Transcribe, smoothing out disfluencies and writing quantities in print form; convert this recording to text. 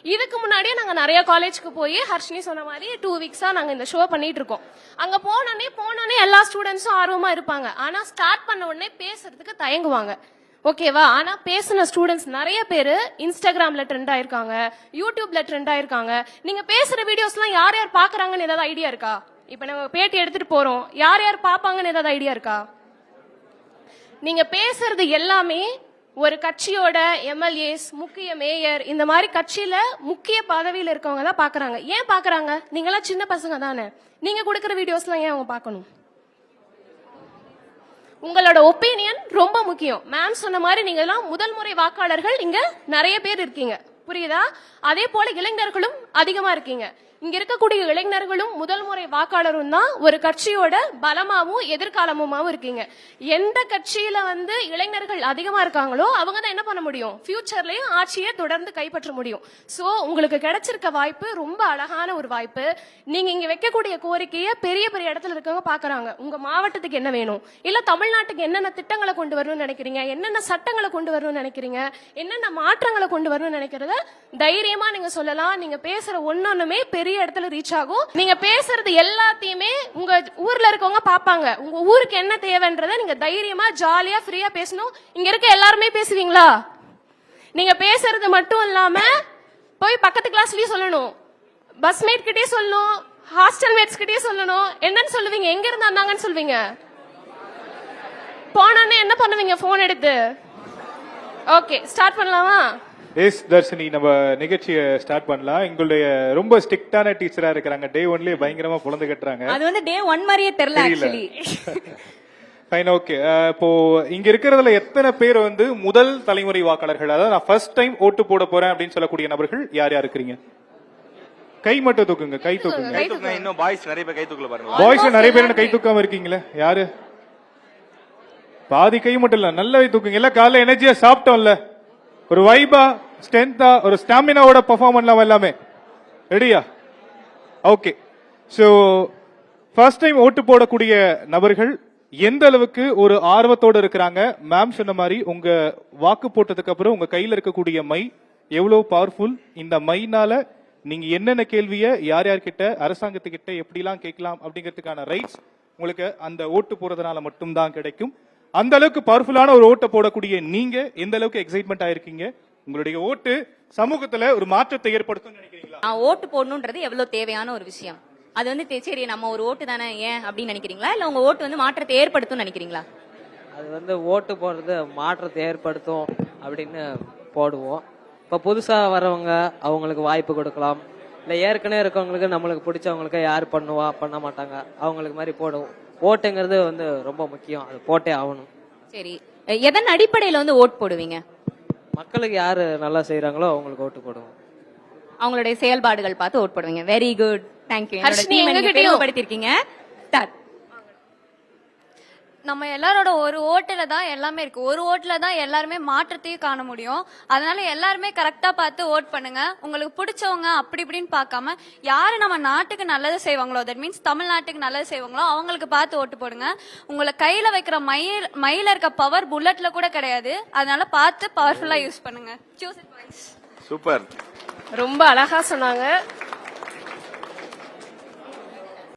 இதுக்கு முன்னாடியே நாங்க நிறைய காலேஜ்க்கு போய் ஹர்ஷினி சொன்ன மாதிரி 2 வீக்ஸா நாங்க இந்த ஷோ பண்ணிட்டு இருக்கோம். அங்க போனோடனே எல்லா ஸ்டூடெண்ட்ஸும் ஆர்வமா இருப்பாங்க. ஆனா ஸ்டார்ட் பண்ண உடனே பேசுறதுக்கு தயங்குவாங்க. ஓகேவா? ஆனா பேசின ஸ்டூடெண்ட்ஸ் நிறைய பேரு இன்ஸ்டாகிராம்ல ட்ரெண்ட் ஆயிருக்காங்க, யூடியூப்ல ட்ரெண்ட் ஆயிருக்காங்க. நீங்க பேசுற வீடியோஸ் எல்லாம் யார் யார் பாக்குறாங்கன்னு ஏதாவது ஐடியா இருக்கா? இப்ப நம்ம பேட்டி எடுத்துட்டு போறோம், யார் யார் பாப்பாங்கன்னு ஏதாவது ஐடியா இருக்கா? நீங்க பேசுறது எல்லாமே ஒரு கட்சியோட எம்எல்ஏஸ், முக்கிய மேயர், இந்த மாதிரி கட்சியில முக்கிய பதவியில இருக்கவங்க தான் பாக்குறாங்க. ஏன் பாக்குறாங்க? நீங்க எல்லாம் சின்ன பசங்க தானே, நீங்க கொடுக்கற வீடியோஸ்லாம் ஏன் அவங்க பார்க்கணும்? உங்களோட ஒப்பீனியன் ரொம்ப முக்கியம். மேம் சொன்ன மாதிரி நீங்க எல்லாம் முதல் முறை வாக்காளர்கள் இங்க நிறைய பேர் இருக்கீங்க, புரியுதா? அதே போல இளைஞர்களும் அதிகமா இருக்கீங்க. இங்க இருக்கக்கூடிய இளைஞர்களும் முதல் முறை வாக்காளரும் தான் ஒரு கட்சியோட பலமாவும் எதிர்காலமுமாவும் இருக்கீங்க. எந்த கட்சியில இளைஞர்கள் அதிகமா இருக்காங்களோ அவங்க தான் என்ன பண்ண முடியும், ஃபியூச்சர்லயும் ஆட்சியை தொடர்ந்து கைப்பற்ற முடியும். சோ உங்களுக்கு கிடைச்சிருக்க வாய்ப்பு ரொம்ப அழகான ஒரு வாய்ப்பு. நீங்க இங்க வைக்கக்கூடிய கோரிக்கையை பெரிய பெரிய இடத்துல இருக்கவங்க பாக்குறாங்க. உங்க மாவட்டத்துக்கு என்ன வேணும், இல்ல தமிழ்நாட்டுக்கு என்னென்ன திட்டங்களை கொண்டு வரணும்னு நினைக்கிறீங்க, என்னென்ன சட்டங்களை கொண்டு வரணும்னு நினைக்கிறீங்க, என்னென்ன மாற்றங்களை கொண்டு வரணும்னு நினைக்கிறத தைரியமா நீங்க சொல்லலாம். நீங்க பேசுற ஒன்னொன்னுமே பெரிய இடத்துல ரீச் ஆகும். நீங்க பேசுறது எல்லாத்தையுமே உங்க ஊர்ல இருக்கவங்க பாப்பாங்க. உங்க ஊருக்கு என்ன தேவைன்றத நீங்க தைரியமா ஜாலியா ஃப்ரீயா பேசணும். இங்க இருக்க எல்லாருமே பேசுவீங்களா? நீங்க பேசுறது மட்டும் இல்லாம போய் பக்கத்து கிளாஸ்லயும் சொல்லணும், பஸ் மேட் கிட்டே சொல்லணும், ஹாஸ்டல் மேட்ஸ் கிட்டே சொல்லணும். என்னன்னு சொல்லுவீங்க? எங்க இருந்து வந்தாங்கன்னு சொல்வீங்க. போனோன்னு என்ன பண்ணுவீங்க? போன் எடுத்து. ஓகே, ஸ்டார்ட் பண்ணலாமா? எஸ் தர்ஷினி, நம்ம நிகழ்ச்சியை ஸ்டார்ட் பண்ணலாம். எங்களுடைய ரொம்ப ஸ்ட்ரிக்டான டீச்சரா இருக்கிறாங்க. டே 1லயே பயங்கரமா புலந்து கட்டுறாங்க. அது டே 1 மாதிரியே தெரியல ஆக்சுவலி. Fine, okay. இப்போ இங்க இருக்கிறதுல எத்தனை பேர் முதல் தலைமுறை வாக்காளர்கள், அதாவது நான் ஃபர்ஸ்ட் டைம் ஓட்டு போட போறேன் அப்படின்னு சொல்லக்கூடிய நபர்கள் யார் யார் இருக்கிறீங்க? கை மட்டும் தூக்குங்க, கை தூக்குங்க. இன்னும் பாய்ஸ் நிறைய பேர் கை தூக்கல பாருங்க. பாய்ஸ் நிறைய பேர் கை தூக்காம இருக்கீங்களே, யாரு? பாதி கை மட்டும் இல்ல, நல்லா தூக்குங்க. எல்லாம் காலைல எனர்ஜியா சாப்பிட்டோம்ல, ஒரு வைபா, ஸ்ட்ரென்த்தா, ஒரு ஸ்டாமினாவோட பெர்ஃபார்ம் பண்ணலாம். எல்லாமே ரெடியா? ஓகே. சோ ஃபர்ஸ்ட் டைம் ஓட்டு போடக்கூடிய நபர்கள் எந்த அளவுக்கு ஒரு ஆர்வத்தோட இருக்கிறாங்க? மேம் சொன்ன மாதிரி உங்க வாக்கு போட்டதுக்கு அப்புறம் உங்க கையில இருக்கக்கூடிய மை எவ்வளவு பவர்ஃபுல், இந்த மைனால நீங்க என்னென்ன கேள்விய யார் யார்கிட்ட, அரசாங்கத்துக்கிட்ட எப்படிலாம் கேட்கலாம் அப்படிங்கிறதுக்கான ரைட்ஸ் உங்களுக்கு அந்த ஓட்டு போறதுனால மட்டும்தான் கிடைக்கும். அந்த அளவுக்கு பவர்ஃபுல்லான ஒரு ஓட்டை போடக்கூடிய நீங்க எந்த அளவுக்கு எக்ஸைட்மெண்ட் ஆயிருக்கீங்க? உங்களுடைய ஓட்டு சமூகத்துல ஒரு மாற்றத்தை ஏற்படுத்தும் நினைக்கிறீங்களா? ஓட்டு போடணும்ன்றது எவ்வளவு தேவையான ஒரு விஷயம். அது சரி நம்ம ஒரு ஓட்டு தானே ஏன் அப்படின்னு நினைக்கிறீங்களா, இல்ல உங்க ஓட்டு மாற்றத்தை ஏற்படுத்தும் நினைக்கிறீங்களா? அது ஓட்டு போடுறது மாற்றத்தை ஏற்படுத்தும் அப்படின்னு போடுவோம். இப்ப புதுசா வரவங்க அவங்களுக்கு வாய்ப்பு கொடுக்கலாம், இல்ல ஏற்கனவே இருக்கவங்களுக்கு நம்மளுக்கு பிடிச்சவங்களுக்கு யார் பண்ணுவா பண்ண மாட்டாங்க அவங்களுக்கு மாதிரி போடுவோம். ஓட்டுங்கிறது ரொம்ப முக்கியம், அது போட்டே ஆகணும். சரி, எதன் அடிப்படையில ஓட்டு போடுவீங்க? மக்களுக்கு யாரு நல்லா செய்யறாங்களோ அவங்களுக்கு ஓட்டு போடுவோம். அவங்களுடைய செயல்பாடுகள் பார்த்து ஓட்டு போடுவீங்க. Very good, thank you. படுத்திருக்கீங்க. நம்ம எல்லாரோட ஒரு ஓட்டுல தான் எல்லாமே இருக்கு. ஒரு ஓட்டுல தான் எல்லாருமே மாற்றத்தையும் காண முடியும். அதனால எல்லாருமே கரெக்டா பார்த்து ஓட் பண்ணுங்க. உங்களுக்கு பிடிச்சவங்க அப்படி இப்படின்னு பார்க்காம யாரு நம்ம நாட்டுக்கு நல்லது செய்வாங்களோ, தட் மீன்ஸ் தமிழ்நாட்டுக்கு நல்லது செய்வாங்களோ அவங்களுக்கு பார்த்து ஓட்டு போடுங்க. உங்களை கையில வைக்கிற மயில இருக்க பவர் புல்லட்ல கூட கிடையாது. அதனால பார்த்து பவர்ஃபுல்லா யூஸ் பண்ணுங்க. சூப்பர், ரொம்ப அழகா சொன்னாங்க.